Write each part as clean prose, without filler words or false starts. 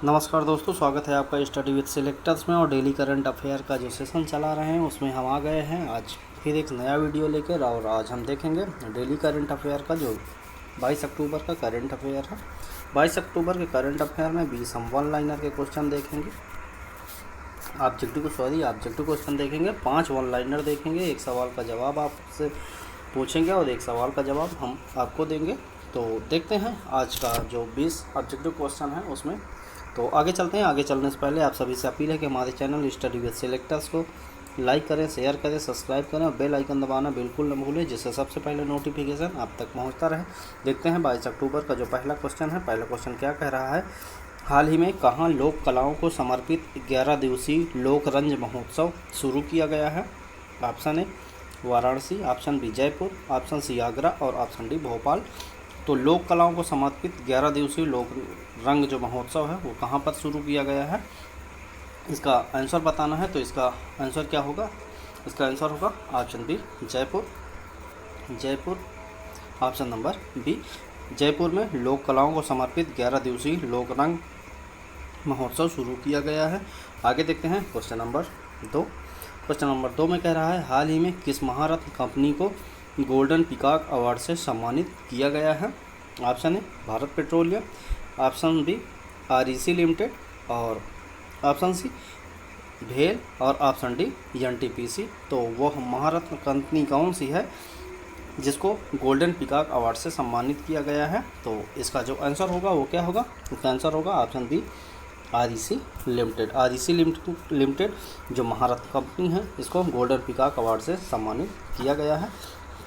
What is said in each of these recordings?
नमस्कार दोस्तों, स्वागत है आपका स्टडी विद सिलेक्टर्स में। और डेली करंट अफेयर का जो सेशन चला रहे हैं उसमें हम आ गए हैं आज फिर एक नया वीडियो लेकर। और आज हम देखेंगे डेली करंट अफेयर का जो 22 अक्टूबर का करंट अफेयर है। 22 अक्टूबर के करंट अफेयर में 20 हम वन लाइनर के क्वेश्चन देखेंगे। ऑब्जेक्टिव क्वेश्चन देखेंगे, 5 वन लाइनर देखेंगे, एक सवाल का जवाब आपसे पूछेंगे और एक सवाल का जवाब हम आपको देंगे। तो देखते हैं आज का जो 20 ऑब्जेक्टिव क्वेश्चन है उसमें। तो आगे चलते हैं। आगे चलने से पहले आप सभी से अपील है कि हमारे चैनल स्टडी विद सिलेक्टर्स को लाइक करें, शेयर करें, सब्सक्राइब करें और बेल आइकन दबाना बिल्कुल न भूलें, जिससे सबसे पहले नोटिफिकेशन आप तक पहुंचता रहे। देखते हैं 22 अक्टूबर का जो पहला क्वेश्चन है। पहला क्वेश्चन क्या कह रहा है? हाल ही में कहाँ लोक कलाओं को समर्पित 11 दिवसीय लोकरंज महोत्सव शुरू किया गया है? Option A Varanasi, option B Jaipur, option C Agra और ऑप्शन डी भोपाल। तो लोक कलाओं को समर्पित 11 दिवसीय लोक रंग जो महोत्सव है वो कहाँ पर शुरू किया गया है? इसका आंसर बताना है। तो इसका आंसर क्या होगा? इसका आंसर होगा option B Jaipur. Option number B Jaipur में लोक कलाओं को समर्पित 11 दिवसीय लोक रंग महोत्सव शुरू किया गया है। आगे देखते हैं क्वेश्चन नंबर 2। क्वेश्चन नंबर 2 में कह रहा है, हाल ही में किस महारत्न कंपनी को गोल्डन पीकॉक अवार्ड से सम्मानित किया गया है? Option A Bharat petroleum, option B REC limited और ऑप्शन सी भेल और ऑप्शन डी एनटीपीसी। तो वह महारत्न कंपनी कौन सी है जिसको गोल्डन पीकॉक अवार्ड से सम्मानित किया गया है? तो इसका जो आंसर होगा वो क्या होगा? इसका आंसर होगा ऑप्शन बी आरईसी लिमिटेड जो महारत्न कंपनी है इसको गोल्डन पीकॉक अवार्ड से सम्मानित किया गया है।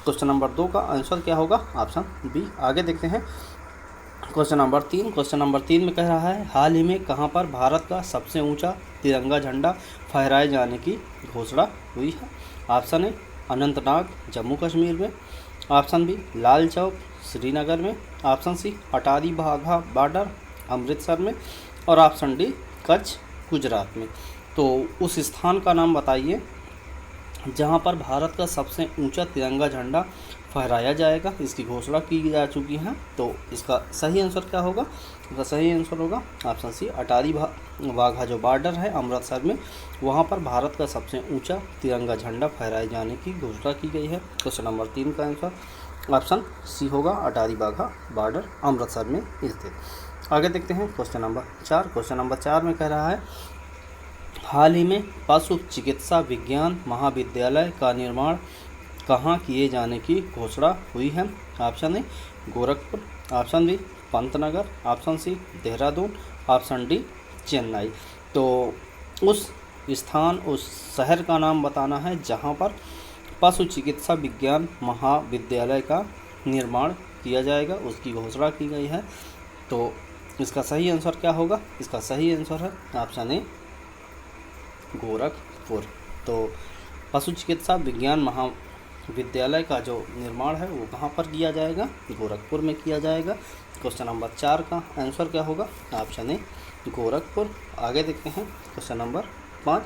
क्वेश्चन नंबर 2 का आंसर क्या होगा? Option B. आगे देखते हैं क्वेश्चन नंबर 3। क्वेश्चन नंबर 3 में कह रहा है, हाल ही में कहां पर भारत का सबसे ऊंचा तिरंगा झंडा फहराए जाने की घोषणा हुई है? ऑप्शन ए अनंतनाग जम्मू कश्मीर में, ऑप्शन बी लाल चौक श्रीनगर में, option C Attari Wagah border Amritsar में और ऑप्शन डी कच्छ गुजरात में। तो उस स्थान का नाम बताइए जहां पर भारत का सबसे ऊंचा तिरंगा झंडा फहराया जाएगा। इसकी घोषणा की जा चुकी है। तो इसका सही आंसर क्या होगा? इसका सही आंसर होगा ऑप्शन सी अटारी वाघा जो बॉर्डर है अमृतसर में, वहां पर भारत का सबसे ऊंचा तिरंगा झंडा फहराए जाने की घोषणा की गई है। क्वेश्चन नंबर 3 का आंसर ऑप्शन सी होगा अटारी वाघा बॉर्डर अमृतसर में स्थित। आगे देखते हैं क्वेश्चन नंबर 4। क्वेश्चन नंबर 4 में कह रहा है, हाल ही में पशु चिकित्सा विज्ञान महाविद्यालय का निर्माण कहाँ किए जाने की घोषणा हुई है? Option A Gorakhpur, option B Pantnagar, option C Dehradun, option D Chennai. तो उस स्थान उस शहर का नाम बताना है जहाँ पर पशु चिकित्सा विज्ञान महाविद्यालय का निर्माण किया जाएगा, उसकी घोषणा की गई है। तो इसका सही आंसर क्या होगा? इसका सही आंसर है ऑप्शन ए गोरखपुर। तो पशु चिकित्सा विज्ञान महाविद्यालय का जो निर्माण है वो कहाँ पर किया जाएगा? गोरखपुर में किया जाएगा। क्वेश्चन नंबर 4 का आंसर क्या होगा? Option A Gorakhpur. आगे देखते हैं क्वेश्चन नंबर 5।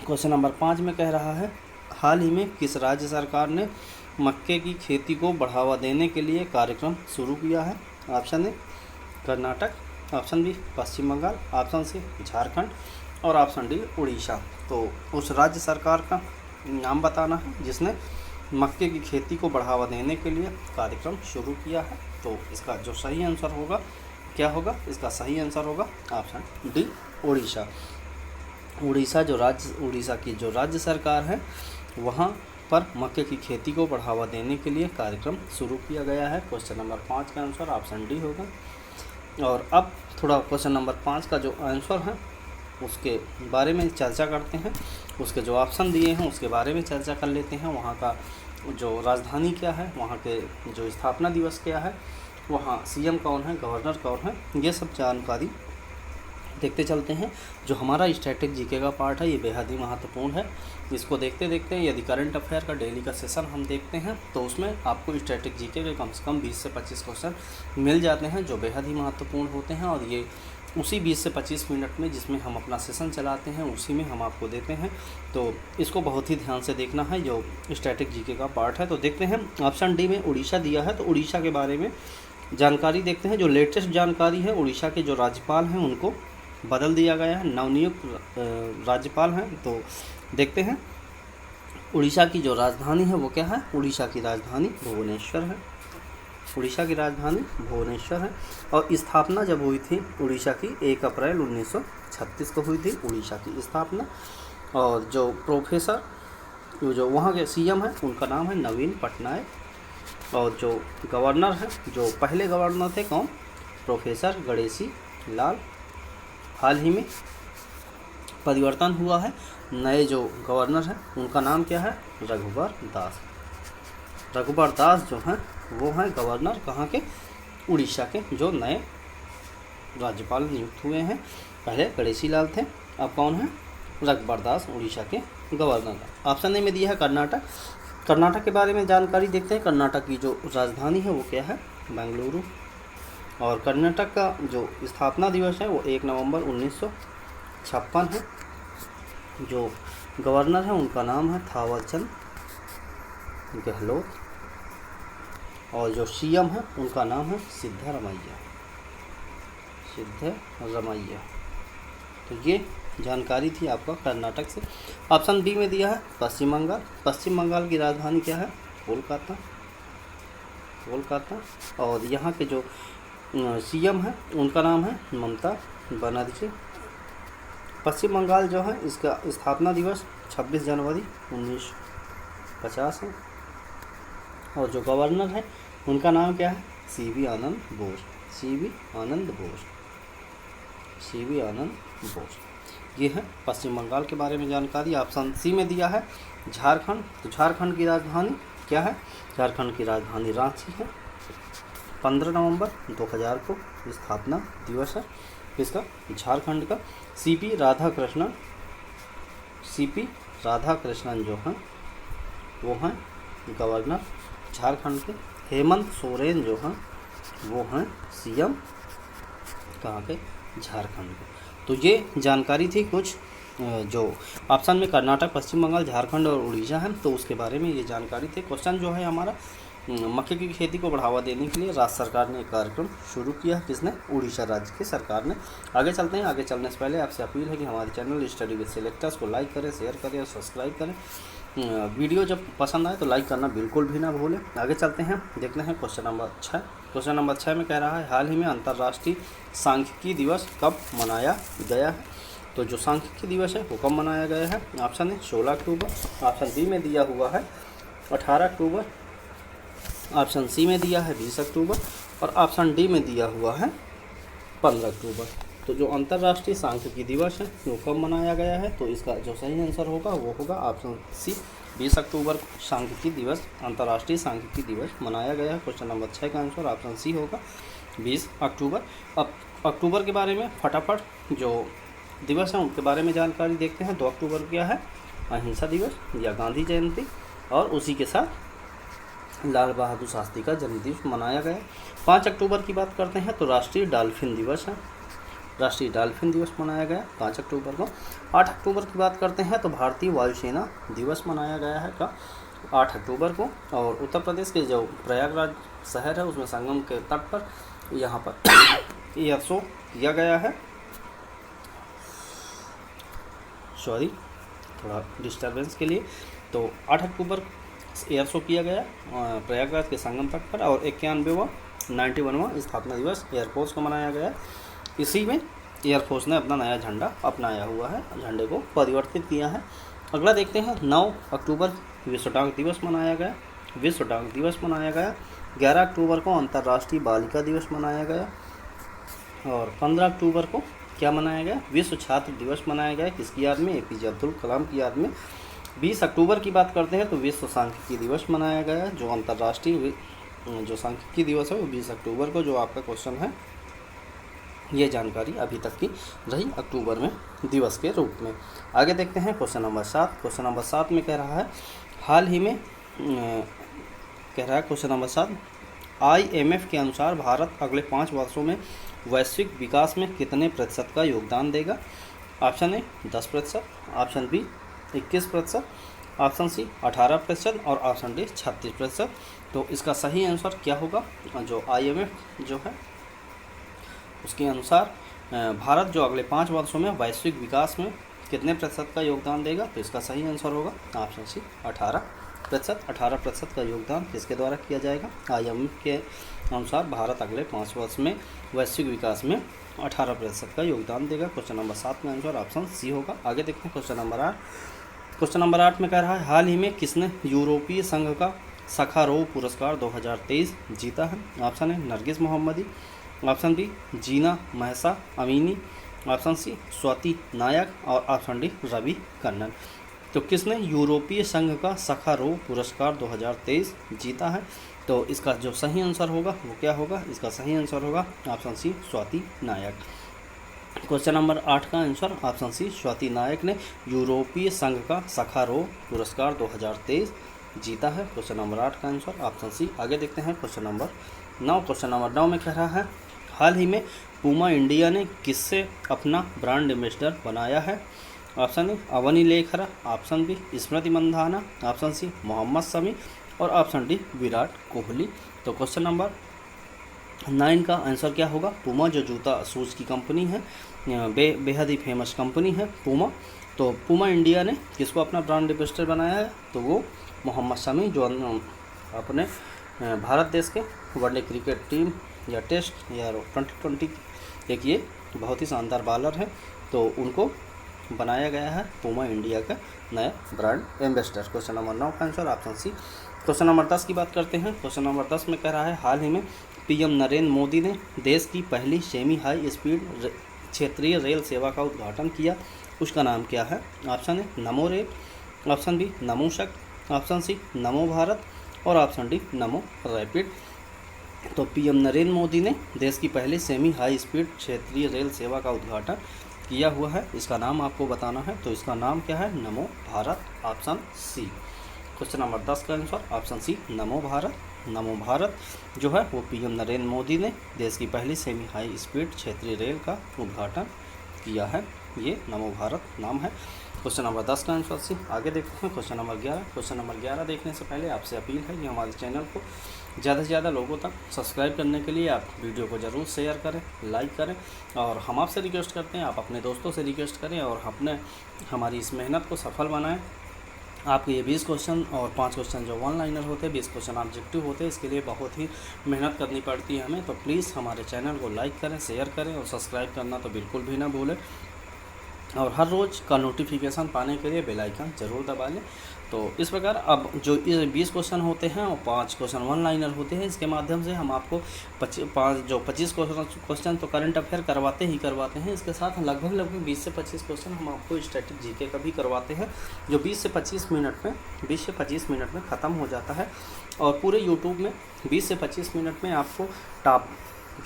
क्वेश्चन नंबर 5 में कह रहा है, हाल ही में किस राज्य सरकार ने मक्के की खेती को बढ़ावा देने के लिए कार्यक्रम शुरू किया है? Option A Karnataka, option B Paschim Bengal, option C Jharkhand और ऑप्शन डी उड़ीसा। तो उस राज्य सरकार का नाम बताना है जिसने मक्के की खेती को बढ़ावा देने के लिए कार्यक्रम शुरू किया है। तो इसका जो सही आंसर होगा क्या होगा? इसका सही आंसर होगा ऑप्शन डी उड़ीसा। उड़ीसा की जो राज्य सरकार है वहाँ पर मक्के की खेती को बढ़ावा देने के लिए कार्यक्रम शुरू किया गया है। क्वेश्चन नंबर 5 का आंसर ऑप्शन डी होगा। और अब थोड़ा क्वेश्चन नंबर 5 का जो आंसर है उसके बारे में चर्चा करते हैं। उसके जो ऑप्शन दिए हैं उसके बारे में चर्चा कर लेते हैं। वहाँ का जो राजधानी क्या है, वहाँ के जो स्थापना दिवस क्या है, वहाँ सीएम कौन है, गवर्नर कौन है, ये सब जानकारी देखते चलते हैं। जो हमारा स्टैटिक जीके का पार्ट है ये बेहद ही महत्वपूर्ण है। इसको देखते देखते यदि करंट अफेयर का डेली का सेशन हम देखते हैं तो उसमें आपको स्टैटिक जीके के कम से कम 20 से 25 क्वेश्चन मिल जाते हैं जो बेहद ही महत्वपूर्ण होते हैं। और ये उसी 20 से 25 मिनट में जिसमें हम अपना सेशन चलाते हैं उसी में हम आपको देते हैं। तो इसको बहुत ही ध्यान से देखना है जो स्टैटिक जीके का पार्ट है। तो देखते हैं ऑप्शन डी में उड़ीसा दिया है। तो उड़ीसा के बारे में जानकारी देखते हैं, जो लेटेस्ट जानकारी है, उड़ीसा के जो राज्यपाल हैं उनको बदल दिया गया है, नवनियुक्त राज्यपाल हैं। तो देखते हैं उड़ीसा की जो राजधानी है वो क्या है, उड़ीसा की राजधानी भुवनेश्वर है, उड़ीसा की राजधानी भुवनेश्वर है। और स्थापना जब हुई थी उड़ीसा की 1 अप्रैल 1936 को हुई थी उड़ीसा की स्थापना। और जो प्रोफेसर जो वहाँ के सीएम हैं उनका नाम है नवीन पटनायक। और जो गवर्नर हैं, जो पहले गवर्नर थे कौन, प्रोफेसर गणेशी लाल। हाल ही में परिवर्तन हुआ है, नए जो गवर्नर हैं उनका नाम क्या है, रघुबर दास। रघुबर दास जो हैं वो हैं गवर्नर कहाँ के, उड़ीसा के, जो नए राज्यपाल नियुक्त हुए हैं। पहले गणेशी लाल थे, अब कौन है, रघुबर दास उड़ीसा के गवर्नर। ऑप्शन ए में दिया है कर्नाटक। कर्नाटक के बारे में जानकारी देखते हैं। कर्नाटक की जो राजधानी है वो क्या है, बेंगलुरु। और कर्नाटक का जो स्थापना दिवस है वो 1 नवंबर 1956 है। जो गवर्नर है उनका नाम है थावरचंद गहलोत। और जो सीएम है उनका नाम है सिद्धरामैया। तो ये जानकारी थी आपका कर्नाटक से। ऑप्शन बी में दिया है पश्चिम बंगाल। पश्चिम बंगाल की राजधानी क्या है, कोलकाता। और यहाँ के जो सीएम है उनका नाम है ममता बनर्जी। पश्चिम बंगाल जो है इसका स्थापना दिवस 26 जनवरी 1950 है। और जो गवर्नर है उनका नाम क्या है, सीवी आनंद बोस। ये है पश्चिम बंगाल के बारे में जानकारी। ऑप्शन सी में दिया है झारखंड। तो झारखंड की राजधानी क्या है, झारखंड की राजधानी रांची है। 15 नवंबर 2000 को स्थापना दिवस है इसका, झारखंड का। सीपी राधाकृष्णन जो हैं वो हैं गवर्नर झारखंड के। हेमंत सोरेन जो हैं वो हैं सीएम कहाँ के, झारखंड के। तो ये जानकारी थी कुछ जो ऑप्शन में कर्नाटक, पश्चिम बंगाल, झारखंड और उड़ीसा है, तो उसके बारे में ये जानकारी थी। क्वेश्चन जो है हमारा, मक्के की खेती को बढ़ावा देने के लिए राज्य सरकार ने एक कार्यक्रम शुरू किया। किसने, उड़ीसा राज्य की सरकार ने। आगे चलते हैं। आगे चलने से पहले आपसे अपील है कि हमारे चैनल स्टडी विद सेलेक्टर्स को लाइक करें, शेयर करें और सब्सक्राइब करें। वीडियो जब पसंद आए तो लाइक करना बिल्कुल भी ना भूलें। आगे चलते हैं, देखते हैं क्वेश्चन नंबर 6। क्वेश्चन नंबर 6 में कह रहा है, हाल ही में अंतर्राष्ट्रीय सांख्यिकी दिवस कब मनाया गया है। तो जो सांख्यिकी दिवस है वो कब मनाया गया है। ऑप्शन है 16 अक्टूबर। ऑप्शन बी में दिया हुआ है 18 अक्टूबर। ऑप्शन सी में दिया है 20 अक्टूबर। और ऑप्शन डी में दिया हुआ है 15 अक्टूबर। तो जो अंतर्राष्ट्रीय सांख्यिकी दिवस है वो कब मनाया गया है, तो इसका जो सही आंसर होगा वो होगा ऑप्शन सी, 20 अक्टूबर को सांख्यिकी दिवस, अंतर्राष्ट्रीय सांख्यिकी दिवस मनाया गया है। क्वेश्चन नंबर 6 का आंसर ऑप्शन सी होगा, 20 अक्टूबर। अब अक्टूबर के बारे में फटाफट जो दिवस है उनके बारे में जानकारी देखते हैं। 2 अक्टूबर क्या है, अहिंसा दिवस या गांधी जयंती। और उसी के साथ लाल बहादुर शास्त्री का जन्मदिवस मनाया गया। 5 अक्टूबर की बात करते हैं तो राष्ट्रीय डॉल्फिन दिवस है, राष्ट्रीय डॉल्फिन दिवस मनाया गया 5 अक्टूबर को। 8 अक्टूबर की बात करते हैं तो भारतीय वायुसेना दिवस मनाया गया है का 8 अक्टूबर को। और उत्तर प्रदेश के जो प्रयागराज शहर है उसमें संगम के तट पर यहाँ पर एयर शो किया गया है। सॉरी, थोड़ा डिस्टर्बेंस के लिए। तो 8 अक्टूबर एयर शो किया गया प्रयागराज के संगम तट पर। और 91वां स्थापना दिवस एयरफोर्स को मनाया गया। इसी में एयरफोर्स ने अपना नया झंडा अपनाया हुआ है, झंडे को परिवर्तित किया है। अगला देखते हैं, 9 अक्टूबर विश्व डाक दिवस मनाया गया, 11 अक्टूबर को अंतर्राष्ट्रीय बालिका दिवस मनाया गया। और 15 अक्टूबर को क्या मनाया गया, विश्व छात्र दिवस मनाया गया। किसकी याद में, APJ अब्दुल कलाम की याद में। 20 अक्टूबर की बात करते हैं तो विश्व सांख्यिकी दिवस मनाया गया। जो अंतर्राष्ट्रीय जो सांख्यिकी दिवस है वो 20 अक्टूबर को, जो आपका क्वेश्चन है ये जानकारी अभी तक की रही अक्टूबर में दिवस के रूप में। आगे देखते हैं क्वेश्चन नंबर 7। क्वेश्चन नंबर 7 में कह रहा है, हाल ही में क्वेश्चन नंबर 7, IMF के अनुसार भारत अगले 5 वर्षों में वैश्विक विकास में कितने प्रतिशत का योगदान देगा। Option A 10%, option B 21%, option C 18% और ऑप्शन डी 36%। तो इसका सही आंसर क्या होगा? जो IMF जो है उसके अनुसार भारत जो अगले 5 वर्षों में वैश्विक विकास में कितने प्रतिशत का योगदान देगा? तो इसका सही आंसर होगा ऑप्शन सी 18%। 18% का योगदान किसके द्वारा किया जाएगा? IMF के अनुसार भारत अगले 5 वर्ष में वैश्विक विकास में 18% का योगदान देगा। क्वेश्चन नंबर 7 में आंसर ऑप्शन सी होगा। आगे देखते हैं क्वेश्चन नंबर 8। क्वेश्चन नंबर 8 में कह रहा है हाल ही में किसने यूरोपीय संघ का सखारोव पुरस्कार 2023 जीता है? Option A Narges Mohammadi, option B Jina Mahsa Amini, option C Swati Nayak और ऑप्शन डी रवि कन्नन। तो किसने यूरोपीय संघ का सखारोव पुरस्कार 2023 जीता है? तो इसका जो सही आंसर होगा वो क्या होगा? इसका सही आंसर होगा ऑप्शन सी स्वाति नायक। क्वेश्चन नंबर 8 का आंसर ऑप्शन सी स्वाति नायक ने यूरोपीय संघ का सखारोव पुरस्कार 2023 जीता है। क्वेश्चन नंबर 8 का आंसर ऑप्शन सी। आगे देखते हैं क्वेश्चन नंबर 9। क्वेश्चन नंबर 9 में कह रहा है हाल ही में पूमा इंडिया ने किससे अपना ब्रांड एम्बेसडर बनाया है? Option A Avani Lekhara, option B Smriti Mandhana, option C Mohammed Shami और ऑप्शन डी विराट कोहली। तो क्वेश्चन नंबर 9 का आंसर क्या होगा? पूमा जो जूता शूज़ की कंपनी है, बेहद ही फेमस कंपनी है पूमा। तो पूमा इंडिया ने किसको अपना ब्रांड एम्बेसडर बनाया है? तो वो मोहम्मद शमी जो अपने भारत देश के वनडे क्रिकेट टीम या टेस्ट या 2020 एक ये बहुत ही शानदार बॉलर है, तो उनको बनाया गया है पूमा इंडिया का नया ब्रांड एम्बेसडर। क्वेश्चन नंबर 9 का answer option C. Question number 10 की बात करते हैं। क्वेश्चन नंबर 10 में कह रहा है हाल ही में PM नरेंद्र मोदी ने देश की पहली सेमी हाई स्पीड क्षेत्रीय रेल सेवा का उद्घाटन किया, उसका नाम क्या है? ऑप्शन ए नमो रेल, ऑप्शन बी नमो शक्ति, ऑप्शन सी नमो भारत और ऑप्शन डी नमो रैपिड। तो PM नरेंद्र मोदी ने देश की पहली सेमी हाई स्पीड क्षेत्रीय रेल सेवा का उद्घाटन किया हुआ है, इसका नाम आपको बताना है। तो इसका नाम क्या है? Namo Bharat, option C. Question number 10 का आंसर ऑप्शन सी नमो भारत। नमो भारत जो है वो PM नरेंद्र मोदी ने देश की पहली सेमी हाई स्पीड क्षेत्रीय रेल का उद्घाटन किया है, ये नमो भारत नाम है। क्वेश्चन नंबर 10 का आंसर सी। आगे देखते हैं क्वेश्चन नंबर 11। क्वेश्चन नंबर 11 देखने से पहले आपसे अपील है कि हमारे चैनल को ज़्यादा से ज़्यादा लोगों तक सब्सक्राइब करने के लिए आप वीडियो को ज़रूर शेयर करें, लाइक करें और हम आपसे रिक्वेस्ट करते हैं आप अपने दोस्तों से रिक्वेस्ट करें और हमारी इस मेहनत को सफल बनाएं। आपके ये 20 क्वेश्चन और 5 क्वेश्चन जो वन लाइनर होते हैं, 20 क्वेश्चन ऑब्जेक्टिव होते हैं, इसके लिए बहुत ही मेहनत करनी पड़ती है हमें। तो प्लीज़ हमारे चैनल को लाइक करें, शेयर करें और सब्सक्राइब करना तो बिल्कुल भी ना भूलें और हर रोज़ का नोटिफिकेशन पाने के लिए बेल आइकन ज़रूर दबा लें। तो इस प्रकार अब जो 20 क्वेश्चन होते हैं और 5 क्वेश्चन वन लाइनर होते हैं, इसके माध्यम से हम आपको 25 क्वेश्चन तो करंट अफेयर करवाते हैं। इसके साथ लगभग 20 से 25 क्वेश्चन हम आपको स्टैटिक जीके का भी करवाते हैं, जो 20 से 25 मिनट में ख़त्म हो जाता है। और पूरे यूट्यूब में 20 से 25 मिनट में आपको टॉप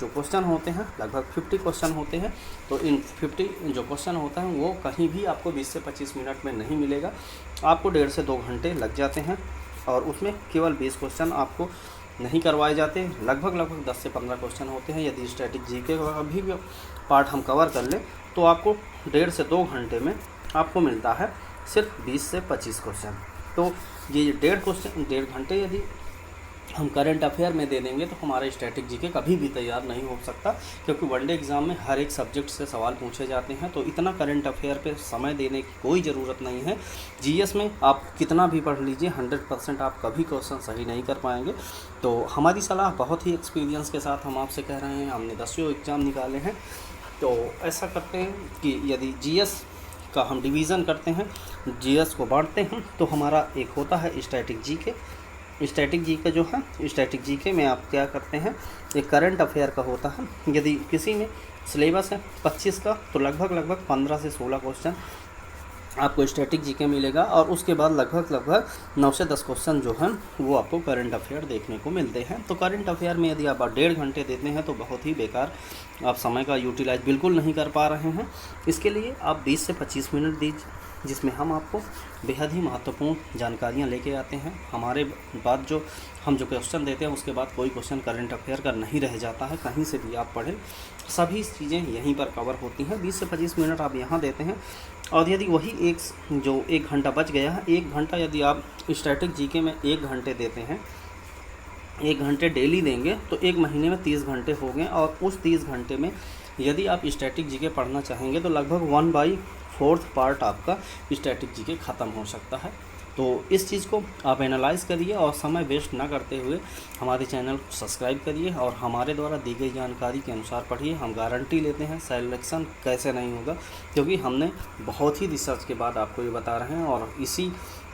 जो क्वेश्चन होते हैं लगभग 50 क्वेश्चन होते हैं। तो इन 50 जो क्वेश्चन होता है वो कहीं भी आपको 20 से 25 मिनट में नहीं मिलेगा, आपको 1.5 से 2 घंटे लग जाते हैं और उसमें केवल 20 क्वेश्चन आपको नहीं करवाए जाते, लगभग 10 से 15 क्वेश्चन होते हैं। यदि स्टैटिक जीके का भी पार्ट हम कवर कर लें तो आपको 1.5 से 2 घंटे में आपको मिलता है सिर्फ 20 से 25 क्वेश्चन। तो ये 1.5 घंटे यदि हम करंट अफेयर में दे देंगे तो हमारा स्टैटिक जीके कभी भी तैयार नहीं हो सकता, क्योंकि वनडे एग्ज़ाम में हर एक सब्जेक्ट से सवाल पूछे जाते हैं। तो इतना करंट अफेयर पे समय देने की कोई ज़रूरत नहीं है। जीएस में आप कितना भी पढ़ लीजिए 100% आप कभी क्वेश्चन सही नहीं कर पाएंगे। तो हमारी सलाह बहुत ही एक्सपीरियंस के साथ हम आपसे कह रहे हैं, हमने 10 एग्ज़ाम निकाले हैं। तो ऐसा करते हैं कि यदि जीएस का हम डिवीज़न करते हैं, जीएस को बांटते हैं, तो हमारा एक होता है स्टैटिक जीके। स्टैटिक जीके जो है, स्टैटिक जीके में आप क्या करते हैं, एक करंट अफेयर का होता है। यदि किसी में सिलेबस है 25 का तो लगभग 15 से 16 क्वेश्चन आपको स्टैटिक जीके मिलेगा और उसके बाद लगभग 9 से 10 क्वेश्चन जो हैं वो आपको करंट अफेयर देखने को मिलते हैं। तो करंट अफेयर में यदि आप 1.5 घंटे देते हैं तो बहुत ही बेकार, आप समय का यूटिलाइज बिल्कुल नहीं कर पा रहे हैं। इसके लिए आप 20 से 25 मिनट जिसमें हम आपको बेहद ही महत्वपूर्ण जानकारियाँ लेके आते हैं। हमारे बाद जो हम जो क्वेश्चन देते हैं उसके बाद कोई क्वेश्चन करंट अफेयर का नहीं रह जाता है, कहीं से भी आप पढ़ें सभी चीज़ें यहीं पर कवर होती हैं। 20 से 25 मिनट आप यहाँ देते हैं और यदि वही एक घंटा बच गया है, 1 घंटा यदि आप स्टैटिक जीके में 1 घंटे देते हैं, 1 घंटे डेली देंगे तो 1 महीने में 30 घंटे हो गए। और उस 30 घंटे में यदि आप स्टैटिक जीके पढ़ना चाहेंगे तो लगभग 1/4 पार्ट आपका स्टैटिक जीके ख़त्म हो सकता है। तो इस चीज़ को आप एनालाइज़ करिए और समय वेस्ट ना करते हुए हमारे चैनल को सब्सक्राइब करिए और हमारे द्वारा दी गई जानकारी के अनुसार पढ़िए। हम गारंटी लेते हैं सिलेक्शन कैसे नहीं होगा, क्योंकि हमने बहुत ही रिसर्च के बाद आपको ये बता रहे हैं और इसी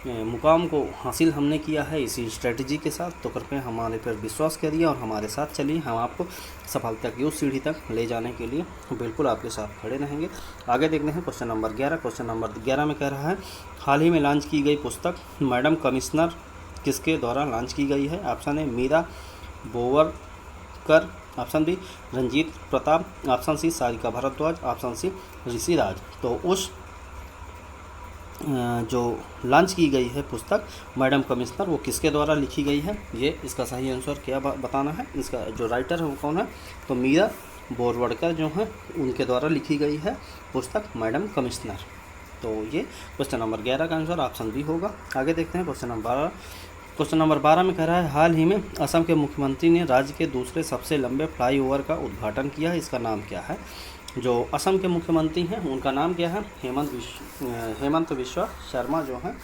मुकाम को हासिल हमने किया है इसी स्ट्रेटजी के साथ। तो कृपया हमारे पर विश्वास करिए और हमारे साथ चलिए, हम आपको सफलता की उस सीढ़ी तक ले जाने के लिए बिल्कुल आपके साथ खड़े रहेंगे। आगे देखते हैं क्वेश्चन नंबर 11। क्वेश्चन नंबर 11 में कह रहा है, हाल ही में लॉन्च की गई पुस्तक मैडम कमिश्नर किसके द्वारा लॉन्च की गई है? Option A Meera Bowarkar, option B Ranjit Pratap, option C Sarika Bhardwaj, option C Rishi Raj. तो उस जो लॉन्च की गई है पुस्तक मैडम कमिश्नर वो किसके द्वारा लिखी गई है? ये इसका सही आंसर क्या बताना है। इसका जो राइटर है वो कौन है? तो मीरा बोरवड़कर जो है उनके द्वारा लिखी गई है पुस्तक मैडम कमिश्नर। तो ये क्वेश्चन नंबर 11 का आंसर ऑप्शन बी होगा। आगे देखते हैं क्वेश्चन नंबर 12। क्वेश्चन नंबर 12 में कह रहा है, हाल ही में असम के मुख्यमंत्री ने राज्य के दूसरे सबसे लंबे फ्लाईओवर का उद्घाटन किया है, इसका नाम क्या है? जो असम के मुख्यमंत्री हैं उनका नाम क्या है? हेमंत बिस्वा शर्मा जो हैं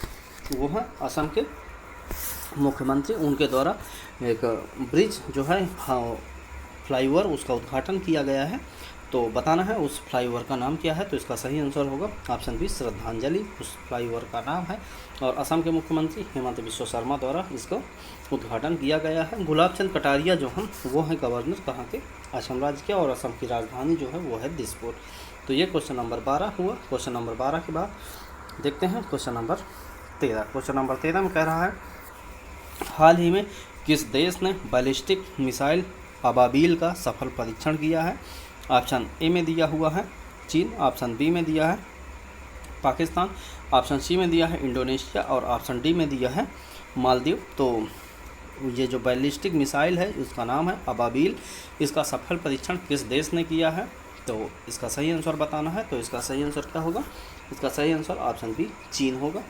वो हैं असम के मुख्यमंत्री। उनके द्वारा एक ब्रिज जो है फ्लाईओवर उसका उद्घाटन किया गया है। तो बताना है उस फ्लाईओवर का नाम क्या है। तो इसका सही आंसर होगा ऑप्शन बी श्रद्धांजलि उस फ्लाईओवर का नाम है और असम के मुख्यमंत्री हेमंत बिस्वा शर्मा द्वारा इसका उद्घाटन किया गया है। गुलाब चंद कटारिया जो हैं वो हैं गवर्नर कहाँ के? असम राज्य के, और असम की राजधानी जो है वो है दिसपुर। तो ये क्वेश्चन नंबर 12 हुआ। क्वेश्चन नंबर 12 के बाद देखते हैं क्वेश्चन नंबर 13। क्वेश्चन नंबर 13 में कह रहा है, हाल ही में किस देश ने बैलिस्टिक मिसाइल अबाबील का सफल परीक्षण किया है? ऑप्शन ए में दिया हुआ है चीन, ऑप्शन बी में दिया है पाकिस्तान, ऑप्शन सी में दिया है इंडोनेशिया और ऑप्शन डी में दिया है मालदीव। तो ये जो बैलिस्टिक मिसाइल है उसका नाम है अबाबील। इसका सफल परीक्षण किस देश ने किया है? तो इसका सही आंसर बताना है। तो इसका सही आंसर क्या होगा? इसका सही आंसर ऑप्शन बी चीन होगा,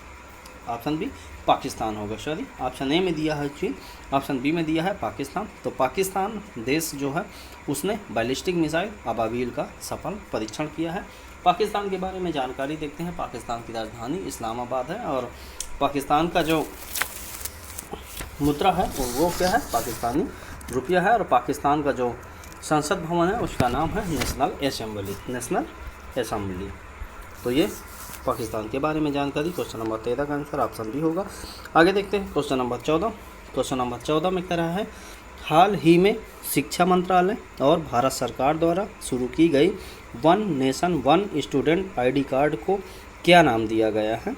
ऑप्शन बी पाकिस्तान होगा। सॉरी, ऑप्शन ए में दिया है चीन, ऑप्शन बी में दिया है पाकिस्तान। तो पाकिस्तान देश जो है उसने बैलिस्टिक मिसाइल अबाबील का सफल परीक्षण किया है। पाकिस्तान के बारे में जानकारी देखते हैं। पाकिस्तान की राजधानी इस्लामाबाद है और पाकिस्तान का जो मुद्रा है वो क्या है? पाकिस्तानी रुपया है। और पाकिस्तान का जो संसद भवन है उसका नाम है नेशनल असेंबली। तो ये पाकिस्तान के बारे में जानकारी क्वेश्चन नंबर 13 का आंसर ऑप्शन बी होगा। आगे देखते हैं क्वेश्चन नंबर 14। क्वेश्चन नंबर 14 में कह रहा है, हाल ही में शिक्षा मंत्रालय और भारत सरकार द्वारा शुरू की गई one nation one student ID card को क्या नाम दिया गया है?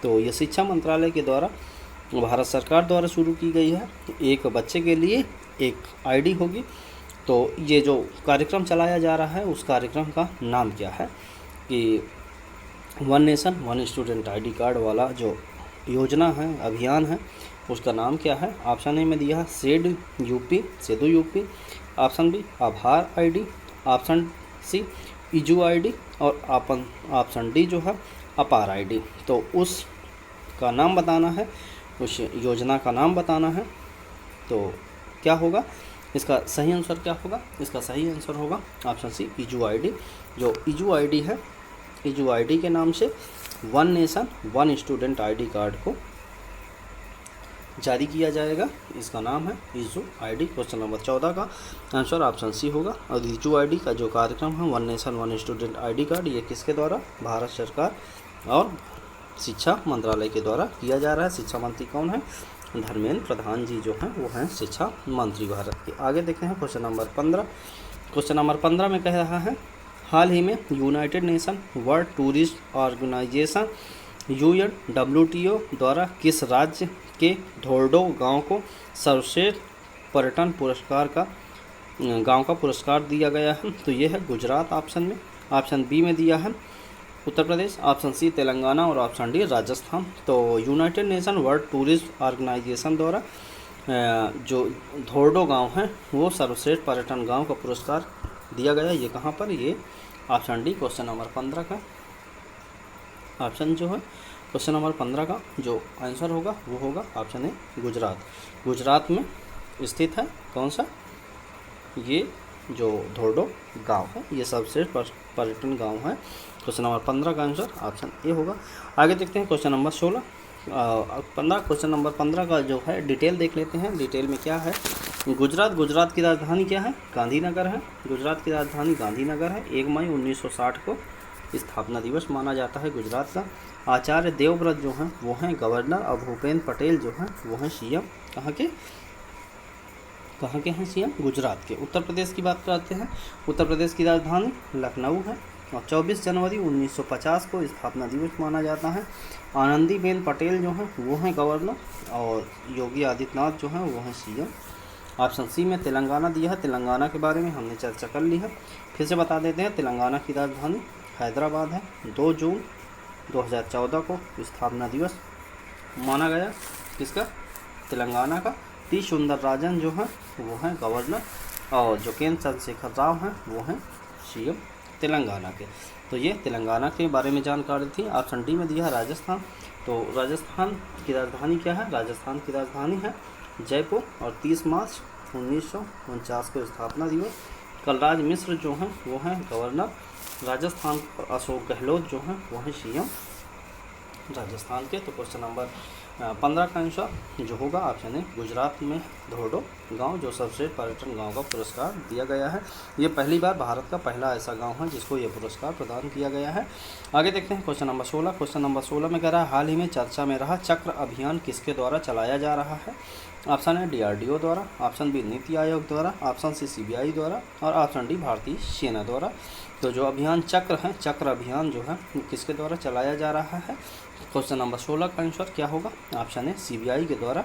तो ये शिक्षा मंत्रालय के द्वारा भारत सरकार द्वारा शुरू की गई है। एक बच्चे के लिए एक आईडी होगी। तो ये जो कार्यक्रम चलाया जा रहा है उस कार्यक्रम का नाम क्या है? कि one nation one student ID card वाला जो योजना है, अभियान है, उसका नाम क्या है? ऑप्शन ए में दिया है सेडू यूपी, ऑप्शन बी आधार आईडी, ऑप्शन सी इजू आईडी और ऑप्शन डी जो है अपार आईडी। तो उस का नाम बताना है, उस योजना का नाम बताना है। तो क्या होगा? इसका सही आंसर क्या होगा? इसका सही आंसर होगा ऑप्शन सी इजू आईडी। जो इजू आईडी है, इजू आईडी के नाम से one nation one student ID card को जारी किया जाएगा। इसका नाम है इजू आईडी। क्वेश्चन नंबर 14 का आंसर ऑप्शन सी होगा। और इजू आईडी का जो कार्यक्रम है one nation one student ID card, ये किसके द्वारा? भारत सरकार और शिक्षा मंत्रालय के द्वारा किया जा रहा है। शिक्षा मंत्री कौन है? धर्मेंद्र प्रधान जी जो हैं वो हैं शिक्षा मंत्री भारत के। आगे देखते हैं क्वेश्चन नंबर 15। क्वेश्चन नंबर 15 में कह रहा है, हाल ही में united nation world tourist organisation UNWTO द्वारा किस राज्य के धोर्डो गांव को सर्वश्रेष्ठ पर्यटन पुरस्कार का गांव का पुरस्कार दिया गया है? तो ये है गुजरात ऑप्शन में। ऑप्शन बी में दिया है उत्तर प्रदेश, ऑप्शन सी तेलंगाना और ऑप्शन डी राजस्थान। तो United nation World Tourism Organization द्वारा जो धोर्डो गांव है वो सर्वश्रेष्ठ पर्यटन गांव का पुरस्कार दिया गया। ये कहाँ पर, ये ऑप्शन डी क्वेश्चन नंबर 15 का ऑप्शन जो है क्वेश्चन नंबर 15 का जो आंसर होगा वो होगा ऑप्शन ए गुजरात। गुजरात में स्थित है कौन सा, ये जो धोर्डो गांव है, ये सर्वश्रेष्ठ पर्यटन गांव है। क्वेश्चन नंबर 15 का आंसर ऑप्शन ए होगा। आगे देखते हैं क्वेश्चन नंबर 16 15 क्वेश्चन नंबर 15 का जो है डिटेल देख लेते हैं। डिटेल में क्या है, गुजरात की राजधानी क्या है, गांधीनगर है। गुजरात की राजधानी गांधीनगर है। 1 मई 1960 को स्थापना दिवस माना जाता है गुजरात का। आचार्य देवव्रत जो हैं वो हैं गवर्नर और भूपेंद्र पटेल जो हैं वो हैं सीएम। कहाँ के हैं सीएम, गुजरात के। उत्तर प्रदेश की बात करते हैं। उत्तर प्रदेश की राजधानी लखनऊ है और 24 जनवरी 1950 को स्थापना दिवस माना जाता है। आनंदीबेन पटेल जो हैं वो हैं गवर्नर और योगी आदित्यनाथ जो हैं वो हैं सीएम। ऑप्शन सी में तेलंगाना दिया है। तेलंगाना के बारे में हमने चर्चा कर ली है, फिर से बता देते हैं। तेलंगाना की राजधानी हैदराबाद है। 2 जून 2014 को स्थापना दिवस माना गया किसका, तेलंगाना का। टी सुंदरराजन जो हैं वो हैं गवर्नर और जो के चंद्रशेखर राव हैं वो हैं सीएम तेलंगाना के। तो ये तेलंगाना के बारे में जानकारी थी। ऑप्शन डी में दिया है राजस्थान। तो राजस्थान की राजधानी क्या है, राजस्थान की राजधानी है जयपुर और 30 मार्च 1949 को स्थापना दिवस। कलराज मिश्र जो हैं वो हैं गवर्नर राजस्थान और अशोक गहलोत जो हैं वो हैं सीएम राजस्थान के। तो क्वेश्चन नंबर 15 का आंसर जो होगा ऑप्शन है गुजरात में धोर्डो गांव जो सर्वश्रेष्ठ पर्यटन गांव का पुरस्कार दिया गया है। ये पहली बार भारत का पहला ऐसा गांव है जिसको ये पुरस्कार प्रदान किया गया है। आगे देखते हैं क्वेश्चन नंबर 16। क्वेश्चन नंबर 16 में कह रहा है हाल ही में चर्चा में रहा चक्र अभियान किसके द्वारा चलाया जा रहा है। ऑप्शन है DRDO द्वारा, ऑप्शन बी नीति आयोग द्वारा, ऑप्शन सी CBI द्वारा और ऑप्शन डी भारतीय सेना द्वारा। तो जो अभियान चक्र है, चक्र अभियान जो है किसके द्वारा चलाया जा रहा है। क्वेश्चन नंबर 16 का आंसर क्या होगा, ऑप्शन है CBI के द्वारा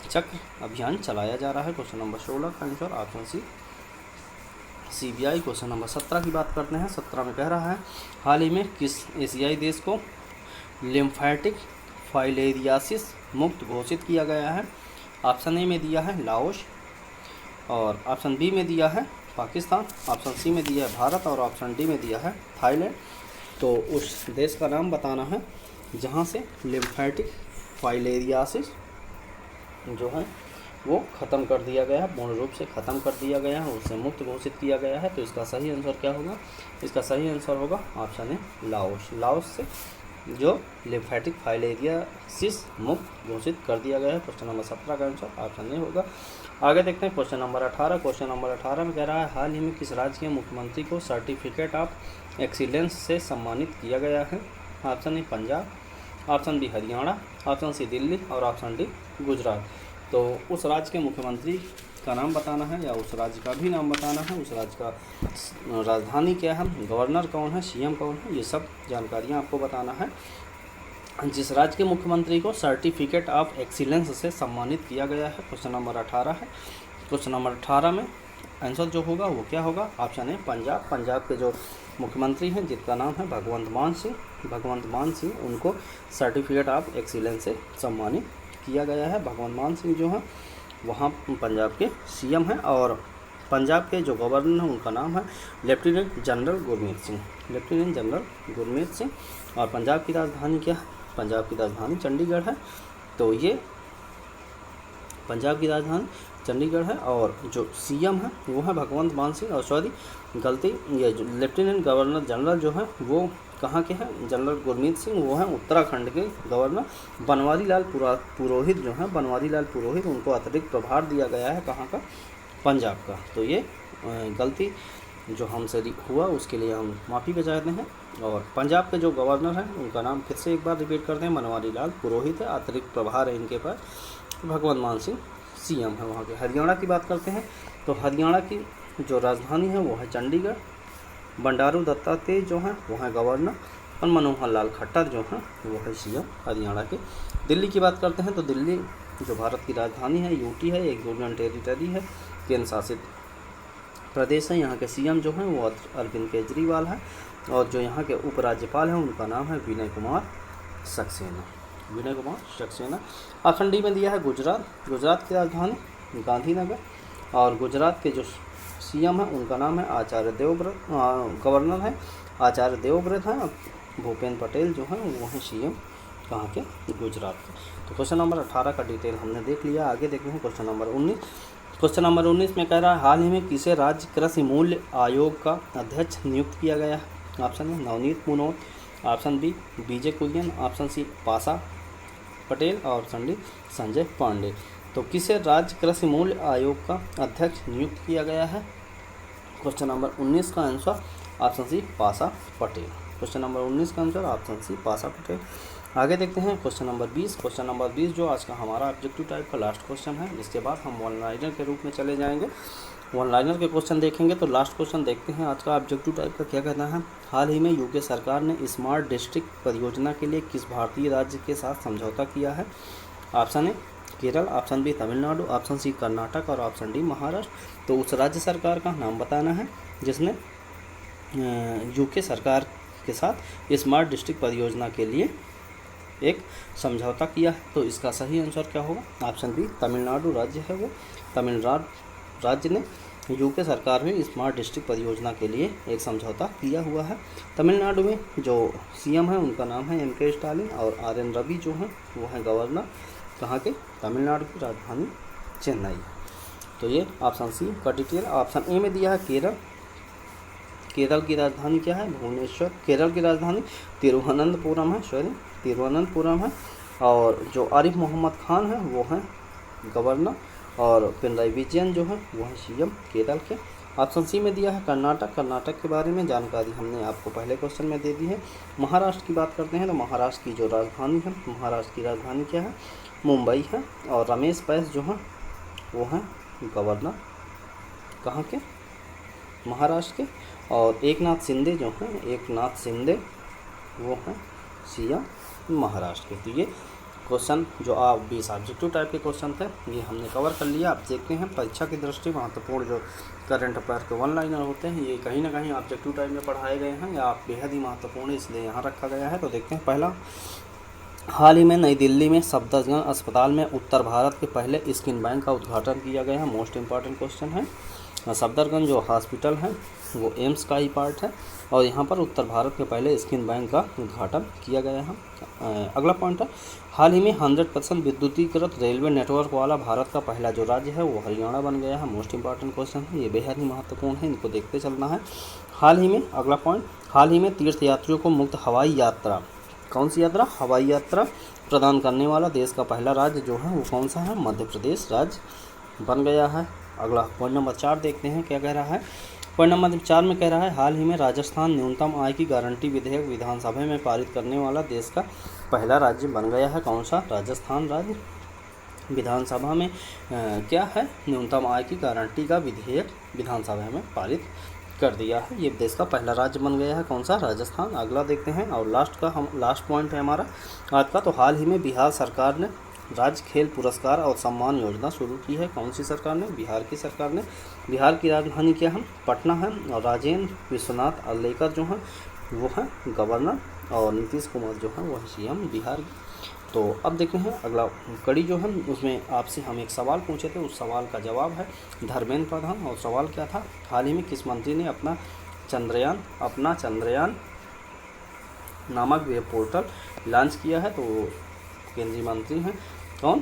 चक्र अभियान चलाया जा रहा है। क्वेश्चन नंबर 16 का answer option C CBI। Question number 17 की बात करते हैं। 17 में कह रहा है हाल ही में किस एशियाई देश को लिम्फेटिक फाइलेरियासिस मुक्त घोषित किया गया है। ऑप्शन ए में दिया है लाओस और ऑप्शन बी में दिया है पाकिस्तान, ऑप्शन सी में दिया है भारत और ऑप्शन डी में दिया है थाईलैंड। तो उस देश का नाम बताना है जहाँ से लिम्फेटिक फाइलेरियासिस जो है वो ख़त्म कर दिया गया है, पूर्ण रूप से ख़त्म कर दिया गया है, उससे मुक्त घोषित किया गया है। तो इसका सही आंसर क्या होगा, इसका सही आंसर होगा ऑप्शन ए लाओस। लाओस से जो लिम्फेटिक फाइलेरियासिस मुक्त घोषित कर दिया गया है। क्वेश्चन नंबर 17 का आंसर ऑप्शन ए होगा। आगे देखते हैं क्वेश्चन नंबर 18। क्वेश्चन नंबर 18 में कह रहा है हाल ही में किस राज्य के मुख्यमंत्री को सर्टिफिकेट ऑफ एक्सीलेंस से सम्मानित किया गया है। Option A Punjab, option B Haryana, option C Delhi और ऑप्शन डी गुजरात। तो उस राज्य के मुख्यमंत्री का नाम बताना है या उस राज्य का भी नाम बताना है, उस राज्य का राजधानी क्या है, गवर्नर कौन है, सीएम कौन है, ये सब जानकारियाँ आपको बताना है। जिस राज्य के मुख्यमंत्री को सर्टिफिकेट ऑफ एक्सीलेंस से सम्मानित किया गया है, क्वेश्चन नंबर 18 है। क्वेश्चन नंबर 18 में आंसर जो होगा वो क्या होगा, ऑप्शन है पंजाब। पंजाब के जो मुख्यमंत्री हैं जिनका नाम है भगवंत मान सिंह, उनको सर्टिफिकेट ऑफ एक्सीलेंस से सम्मानित किया गया है। भगवंत मान सिंह जो हैं वहाँ पंजाब के सीएम हैं और पंजाब के जो गवर्नर हैं उनका नाम है लेफ्टिनेंट जनरल गुरमीत सिंह। और पंजाब की राजधानी क्या है, पंजाब की राजधानी चंडीगढ़ है। तो ये पंजाब की राजधानी चंडीगढ़ है और जो सीएम है वो है भगवंत मान सिंह और ये जो लेफ्टिनेंट गवर्नर जनरल जो है वो कहाँ के हैं, जनरल गुरमीत सिंह वो हैं उत्तराखंड के गवर्नर। बनवारी लाल पुरोहित जो हैं, बनवारी लाल पुरोहित, उनको अतिरिक्त प्रभार दिया गया है कहाँ का, पंजाब का। तो ये गलती जो हमसे हुआ उसके लिए हम माफ़ी चाहते हैं। और पंजाब के जो गवर्नर हैं उनका नाम फिर से एक बार रिपीट करते हैं, बनवारी लाल पुरोहित है, अतिरिक्त प्रभार है इनके पास, भगवंत मान सिंह सीएम है वहाँ के। हरियाणा की बात करते हैं तो हरियाणा की जो राजधानी है वो है चंडीगढ़। बंडारू दत्तात्रेय जो हैं वो हैं गवर्नर और मनोहर लाल खट्टर जो हैं वो है सीएम हरियाणा के। दिल्ली की बात करते हैं तो दिल्ली जो भारत की राजधानी है, यूटी है, एक यूनियन टेरिटरी है, केंद्र शासित प्रदेश है। यहाँ के सीएम जो हैं वो अरविंद केजरीवाल है। और जो यहाँ के उपराज्यपाल हैं उनका नाम है विनय कुमार सक्सेना, विनय कुमार सक्सेना। ऑप्शन डी में दिया है गुजरात, गुजरात की राजधानी गांधीनगर, और गुजरात के जो सीएम हैं उनका नाम है आचार्य देवव्रत, गवर्नर है आचार्य देवव्रत हैं, और भूपेंद्र पटेल जो हैं वो हैं सीएम कहाँ के, गुजरात के। तो क्वेश्चन नंबर 18 का डिटेल हमने देख लिया। आगे देखते हैं क्वेश्चन नंबर 19। क्वेश्चन नंबर 19 में कह रहा है हाल ही में किसे राज्य कृषि मूल्य आयोग का अध्यक्ष नियुक्त किया गया है। ऑप्शन है नवनीत मुनोत, ऑप्शन बी बीजे कुरियन, ऑप्शन सी पासा पटेल, और ऑप्शन डी संजय पांडे। तो किसे राज्य कृषि मूल्य आयोग का अध्यक्ष नियुक्त किया गया है। क्वेश्चन नंबर 19 का आंसर ऑप्शन सी पासा पटेल। क्वेश्चन नंबर 19 का आंसर ऑप्शन सी पासा पटेल। आगे देखते हैं क्वेश्चन नंबर 20। क्वेश्चन नंबर 20 जो आज का हमारा ऑब्जेक्टिव टाइप का लास्ट क्वेश्चन है। इसके बाद हम वन लाइनर के रूप में चले जाएंगे, वन लाइनर के क्वेश्चन देखेंगे। तो लास्ट क्वेश्चन देखते हैं आज का ऑब्जेक्टिव टाइप का क्या कहना है। हाल ही में यूके सरकार ने स्मार्ट डिस्ट्रिक्ट परियोजना के लिए किस भारतीय राज्य के साथ समझौता किया है। Option A Kerala, option B Tamil Nadu, option C Karnataka, और ऑप्शन डी महाराष्ट्र। तो उस राज्य सरकार का नाम बताना है जिसने यूके सरकार के साथ स्मार्ट डिस्ट्रिक्ट परियोजना के लिए एक समझौता किया है। तो इसका सही आंसर क्या होगा। ऑप्शन बी तमिलनाडु राज्य है वो, तमिलनाडु राज्य ने यूके सरकार में स्मार्ट डिस्ट्रिक्ट परियोजना के लिए एक समझौता किया हुआ है। तमिलनाडु में जो सीएम है उनका नाम है MK स्टालिन, और RN रवि जो हैं वो हैं गवर्नर कहाँ के, तमिलनाडु की राजधानी चेन्नई। तो ये ऑप्शन सी का डिटेल। ऑप्शन ए में दिया है केरल, केरल की राजधानी क्या है, भुवनेश्वर। केरल की राजधानी तिरुवनंतपुरम है, सॉरी तिरुवनंतपुरम है। और जो आरिफ मोहम्मद खान है वो हैं गवर्नर, और पिनराई विजयन जो है वो हैं सीएम केरल के। ऑप्शन सी में दिया है कर्नाटक, कर्नाटक के बारे में जानकारी हमने आपको पहले क्वेश्चन में दे दी है। महाराष्ट्र की बात करते हैं तो महाराष्ट्र की जो राजधानी है, महाराष्ट्र की राजधानी क्या है, मुंबई है। और रमेश बैस जो हैं वो हैं गवर्नर कहाँ के, महाराष्ट्र के। और एकनाथ शिंदे जो हैं, एकनाथ शिंदे वो हैं सीएम महाराष्ट्र के। तो ये क्वेश्चन जो आप 20 ऑब्जेक्टिव टाइप के क्वेश्चन थे ये हमने कवर कर लिया। आप देखते हैं परीक्षा की दृष्टि महत्वपूर्ण जो करंट अफेयर के वन लाइनर होते हैं ये कहीं ना कहीं ऑब्जेक्टिव टाइप में पढ़ाए गए हैं, या आप बेहद ही महत्वपूर्ण इसलिए यहाँ रखा गया है। तो देखते हैं पहला, हाल ही में नई दिल्ली में सफदरजंग अस्पताल में उत्तर भारत के पहले स्किन बैंक का उद्घाटन किया गया है। मोस्ट इंपॉर्टेंट क्वेश्चन है। सफदरजंग जो हॉस्पिटल है वो एम्स का ही पार्ट है, और यहाँ पर उत्तर भारत के पहले स्किन बैंक का उद्घाटन किया गया है। अगला पॉइंट है, हाल ही में 100% विद्युतीकृत रेलवे नेटवर्क वाला भारत का पहला जो राज्य है वो हरियाणा बन गया है। मोस्ट इंपॉर्टेंट क्वेश्चन है, ये बेहद ही महत्वपूर्ण है, इनको देखते चलना है। हाल ही में, अगला पॉइंट, हाल ही में तीर्थयात्रियों को मुफ्त हवाई यात्रा, कौन सी यात्रा, हवाई यात्रा प्रदान करने वाला देश का पहला राज्य जो है वो कौन सा है, मध्य प्रदेश राज्य बन गया है। अगला पॉइंट नंबर 4 देखते हैं क्या कह रहा है। पॉइंट नंबर 4 में कह रहा है हाल ही में राजस्थान न्यूनतम आय की गारंटी विधेयक विधानसभा में पारित करने वाला देश का पहला राज्य बन गया है। कौन सा, राजस्थान राज्य विधानसभा में क्या है, न्यूनतम आय की गारंटी का विधेयक विधानसभा में पारित कर दिया है। ये देश का पहला राज्य बन गया है, कौन सा, राजस्थान। अगला देखते हैं, और लास्ट पॉइंट है हमारा आज का। तो हाल ही में बिहार सरकार ने राज्य खेल पुरस्कार और सम्मान योजना शुरू की है। कौन सी सरकार ने, बिहार की सरकार ने। बिहार की राजधानी क्या है, पटना है, और राजेंद्र विश्वनाथ अर्लेकर जो हैं वो हैं गवर्नर, और नीतीश कुमार जो हैं वो सीएम बिहार। तो अब देखते हैं अगला कड़ी जो है उसमें आपसे हम एक सवाल पूछे थे, उस सवाल का जवाब है धर्मेंद्र प्रधान। और सवाल क्या था, हाल ही में किस मंत्री ने अपना चंद्रयान नामक वेब पोर्टल लॉन्च किया है। तो केंद्रीय मंत्री हैं कौन,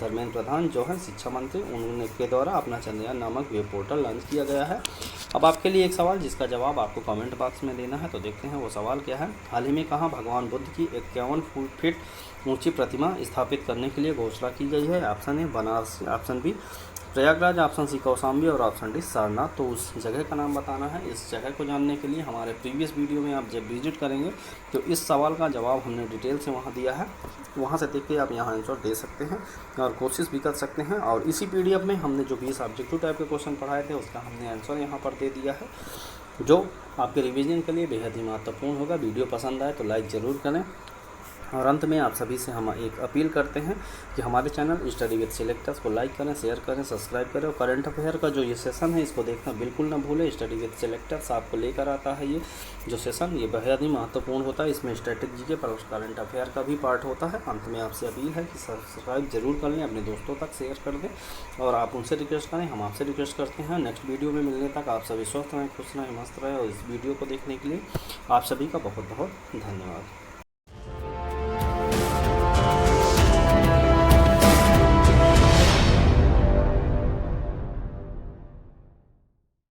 धर्मेंद्र प्रधान जो है शिक्षा मंत्री, उन्होंने के द्वारा अपना चंद्रयान नामक वेब पोर्टल लॉन्च किया गया है। अब आपके लिए एक सवाल जिसका जवाब आपको कमेंट बॉक्स में देना है। तो देखते हैं वो सवाल क्या है। हाल ही में कहाँ भगवान बुद्ध की 51 फीट ऊंची प्रतिमा स्थापित करने के लिए घोषणा की गई है। Option A Banaras, option B Prayagraj, option C Kaushambi, और ऑप्शन डी सारनाथ। तो उस जगह का नाम बताना है। इस जगह को जानने के लिए हमारे प्रीवियस वीडियो में आप जब विजिट करेंगे तो इस सवाल का जवाब हमने डिटेल से वहाँ दिया है, वहाँ से देख के आप यहाँ आंसर दे सकते हैं और कोशिश भी कर सकते हैं। और इसी PDF में हमने जो 20 ऑब्जेक्टिव टाइप के क्वेश्चन पढ़ाए थे उसका हमने आंसर यहाँ पर दे दिया है, जो आपके रिविजन के लिए बेहद ही महत्वपूर्ण होगा। वीडियो पसंद आए तो लाइक ज़रूर करें, और अंत में आप सभी से हम एक अपील करते हैं कि हमारे चैनल स्टडी विद सिलेक्टर्स को लाइक करें, शेयर करें, सब्सक्राइब करें और करंट अफेयर का जो ये सेशन है इसको देखना बिल्कुल ना भूलें। स्टडी विद सिलेक्टर्स आपको लेकर आता है ये जो सेशन, ये बेहद ही महत्वपूर्ण होता है। इसमें स्ट्रेटेजी के प्लस करंट अफेयर का भी पार्ट होता है। अंत में आपसे अपील है कि सब्सक्राइब जरूर कर लें, अपने दोस्तों तक शेयर कर दें और आप उनसे रिक्वेस्ट करें, हम आपसे रिक्वेस्ट करते हैं। नेक्स्ट वीडियो में मिलने तक आप सभी स्वस्थ रहें, खुश रहें, मस्त रहें और इस वीडियो को देखने के लिए आप सभी का बहुत बहुत धन्यवाद।